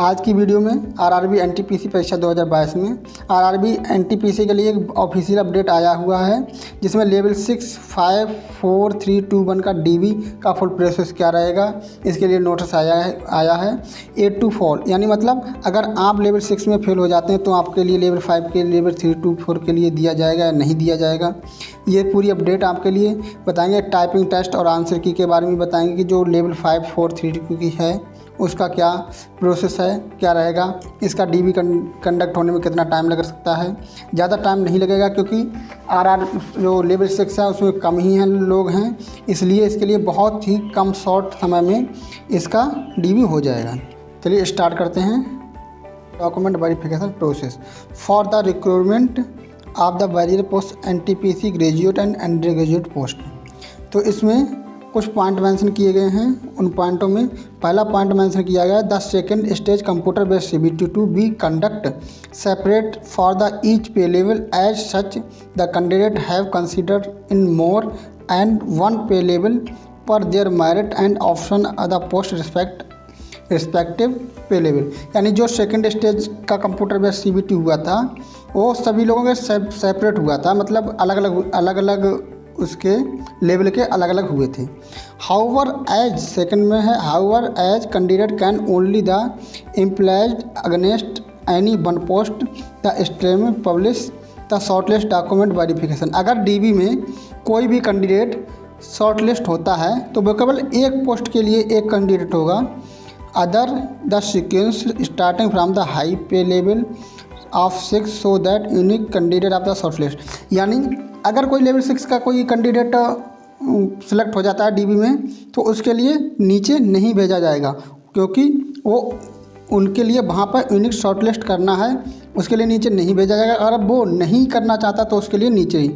आज की वीडियो में आरआरबी एनटीपीसी परीक्षा 2022 में आरआरबी एनटीपीसी के लिए एक ऑफिशियल अपडेट आया हुआ है, जिसमें लेवल 6 54321 का डीबी का फुल प्रोसेस क्या रहेगा, इसके लिए नोटिस आया है 8 to 4, यानी मतलब अगर आप लेवल 6 में फेल हो जाते हैं तो आपके लिए लेवल 5 के लेवल 3 to 4 के लिए दिया जाएगा या नहीं दिया जाएगा। ये पूरी अपडेट आपके लिए बताएंगे। टाइपिंग टेस्ट और आंसर की के बारे में बताएंगे कि जो लेवल 5 4 3 की है उसका क्या प्रोसेस है, क्या रहेगा, इसका डीबी कंडक्ट होने में कितना टाइम लग सकता है। ज़्यादा टाइम नहीं लगेगा क्योंकि जो लेवल 6 है उसमें कम ही हैं लोग हैं, इसलिए इसके लिए बहुत ही कम शॉर्ट समय में इसका डीबी हो जाएगा। चलिए स्टार्ट करते हैं। Document verification process for the recruitment of the various post NTPC graduate and under graduate post. तो इसमें कुछ पॉइंट मेंशन किए गए हैं। उन पॉइंटों में पहला पॉइंट मेंशन किया गया है, the second stage computer based CBT to be conduct separate for the each pay level as such the candidate have considered in more and one pay level per their merit and option the post respective pay level. यानी जो second stage का computer based CBT हुआ था वो सभी लोगों के separate हुआ था, मतलब अलग अलग उसके लेवल के अलग अलग हुए थे। हाउवर एज सेकंड में है, however as candidate can only the employed against any one post the stream publish the shortlist document verification. अगर डीबी में कोई भी कैंडिडेट शॉर्टलिस्ट होता है तो वो केवल एक पोस्ट के लिए एक कैंडिडेट होगा। Other the sequence starting from the high pay level of 6 so that unique candidate of the shortlist. यानी अगर कोई लेवल 6 का कोई कैंडिडेट सिलेक्ट हो जाता है डीबी में तो उसके लिए नीचे नहीं भेजा जाएगा, क्योंकि वो उनके लिए वहाँ पर यूनिक शॉर्टलिस्ट करना है, उसके लिए नीचे नहीं भेजा जाएगा। अगर वो नहीं करना चाहता तो उसके लिए नीचे ही।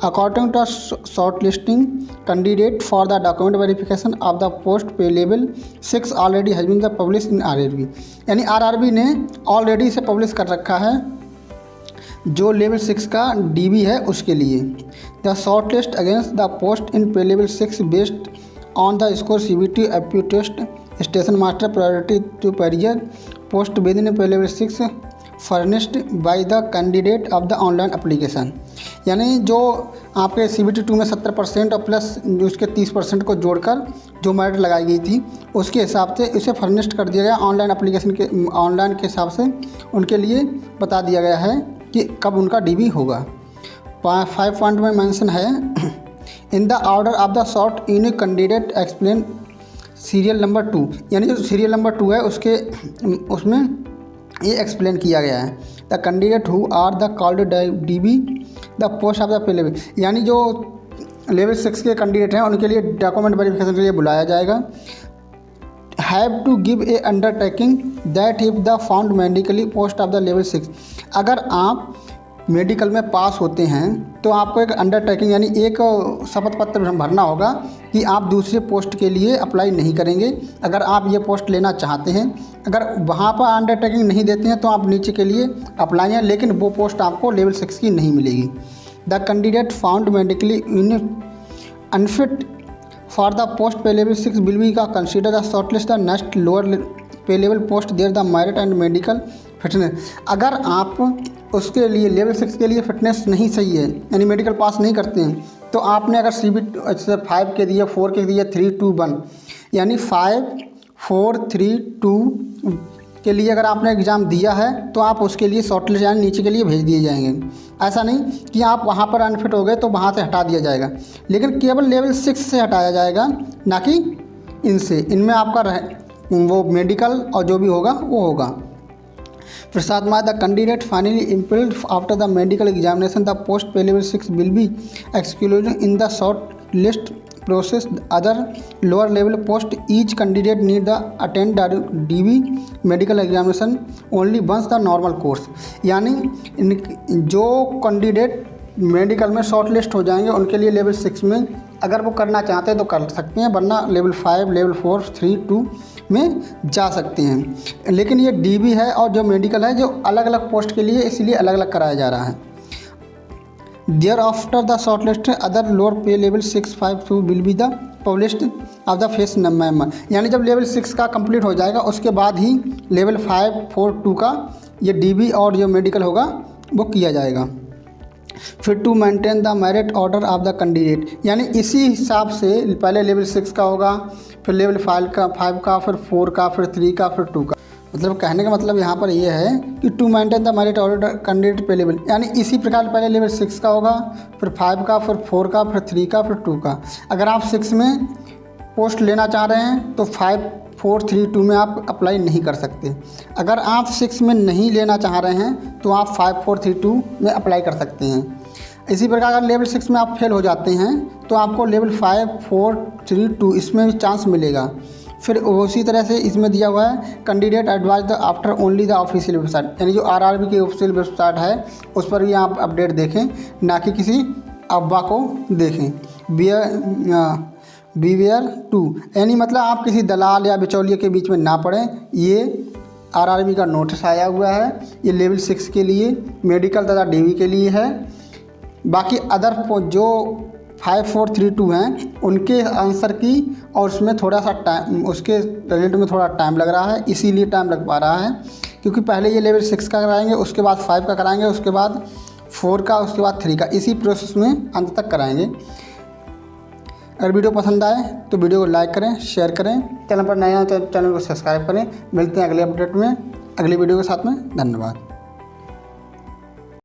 According to shortlisting candidate for the document verification of the post pay level 6 already has been the publish in RRB. यानी आरआरबी ने ऑलरेडी इसे पब्लिश कर रखा है जो लेवल 6 का डीबी है उसके लिए। The shortlist against the post in pay level 6 based on the score CBT apti test station master priority to prior post within pay level 6 furnished by the candidate of the online application. यानी जो आपके CBT 2 में 70% और plus उसके 30% को जोड़कर जो merit लगाई गई थी उसके हिसाब से इसे फर्निश्ड कर दिया गया। ऑनलाइन एप्लीकेशन के ऑनलाइन के हिसाब से उनके लिए बता दिया गया है कि कब उनका डीबी होगा। 5 पॉइंट में मेंशन है, in the order of the short unique candidate explain serial number 2। यानी जो सीरियल नंबर 2 है उसमें ये एक्सप्लेन किया गया है, the candidate who are the called DV the post of the pay level. यानी जो लेवल 6 के कैंडिडेट हैं उनके लिए डॉक्यूमेंट वेरिफिकेशन के लिए बुलाया जाएगा। Have to give a undertaking that if the found medically post of the level 6। अगर आप मेडिकल में पास होते हैं तो आपको एक अंडरटेकिंग यानी एक शपथ पत्र भरना होगा कि आप दूसरे पोस्ट के लिए अप्लाई नहीं करेंगे अगर आप ये पोस्ट लेना चाहते हैं। अगर वहाँ पर अंडरटेकिंग नहीं देते हैं तो आप नीचे के लिए अप्लाई हैं, लेकिन वो पोस्ट आपको लेवल 6 की नहीं मिलेगी। The candidate found medically unfit for the post pay level 6 will be का consider the shortlist the next lower pay level post their the merit and medical fitness. अगर आप उसके लिए लेवल 6 के लिए फिटनेस नहीं सही है यानी मेडिकल पास नहीं करते हैं तो आपने अगर सीबीटी 5 के दिए 4 के दिए 3 2 1 यानी 5 4 3 2 के लिए अगर आपने एग्ज़ाम दिया है तो आप उसके लिए शॉर्टलिस्ट यानी नीचे के लिए भेज दिए जाएंगे। ऐसा नहीं कि आप वहाँ पर अनफिट हो गए तो वहाँ से हटा दिया जाएगा, लेकिन केवल लेवल 6 से हटाया जाएगा, ना कि इनमें आपका वो मेडिकल और जो भी होगा वो होगा। प्रसाद the candidate finally implied after the medical examination the post pay level 6 will be excluded in the short list process other lower level post each candidate need the attend DB medical examination only once the normal course. यानी जो candidate medical में short list हो जाएंगे उनके लिए level 6 में अगर वो करना चाहते हैं तो कर सकते हैं, वरना लेवल 5 लेवल 4 3 2 में जा सकते हैं। लेकिन ये डीबी है और जो मेडिकल है जो अलग अलग पोस्ट के लिए इसलिए अलग अलग कराया जा रहा है। There after the short list other lower pay level 652 will be the published of the face member. यानी जब लेवल 6 का कंप्लीट हो जाएगा उसके बाद ही लेवल 542 का ये डीबी और जो मेडिकल होगा वो किया जाएगा। फिर to maintain the merit order of the candidate, यानी इसी हिसाब से पहले लेवल 6 का होगा, फिर लेवल 5 का, फिर 4 का, फिर 3 का, फिर 2 का। मतलब कहने का मतलब यहाँ पर ये है कि to maintain the merit order candidate पे लेवल, यानी इसी प्रकार पहले लेवल 6 का होगा, फिर 5 का, फिर 4 का, फिर 3 का, फिर 2 का। अगर आप 6 में पोस्ट लेना चाह रहे हैं तो 5432 में आप अप्लाई नहीं कर सकते। अगर आप 6 में नहीं लेना चाह रहे हैं तो आप 5432 में अप्लाई कर सकते हैं। इसी प्रकार अगर लेवल 6 में आप फेल हो जाते हैं तो आपको लेवल 5432 इसमें भी चांस मिलेगा। फिर उसी तरह से इसमें दिया हुआ है candidate advise the after only the official website, यानी जो आरआरबी की ऑफिशियल वेबसाइट है उस पर भी आप अपडेट देखें, ना कि किसी अफवाह को देखें। बीवेयर टू, यानी मतलब आप किसी दलाल या बिचौलिए के बीच में ना पड़ें। ये आरआरबी का नोटिस आया हुआ है, ये लेवल 6 के लिए, मेडिकल तथा डीवी के लिए है। बाकी अदर जो 5432 हैं उनके आंसर की और उसमें थोड़ा सा टाइम, उसके रिजल्ट में थोड़ा टाइम लग रहा है, इसीलिए टाइम लग पा रहा है क्योंकि पहले ये लेवल 6 का कराएंगे, उसके बाद 5 का कराएंगे, उसके बाद 4 का, उसके बाद 3 का, इसी प्रोसेस में अंत तक कराएंगे। अगर वीडियो पसंद आए तो वीडियो को लाइक करें, शेयर करें, चैनल पर नया है तो चैनल को सब्सक्राइब करें। मिलते हैं अगले अपडेट में अगली वीडियो के साथ में। धन्यवाद।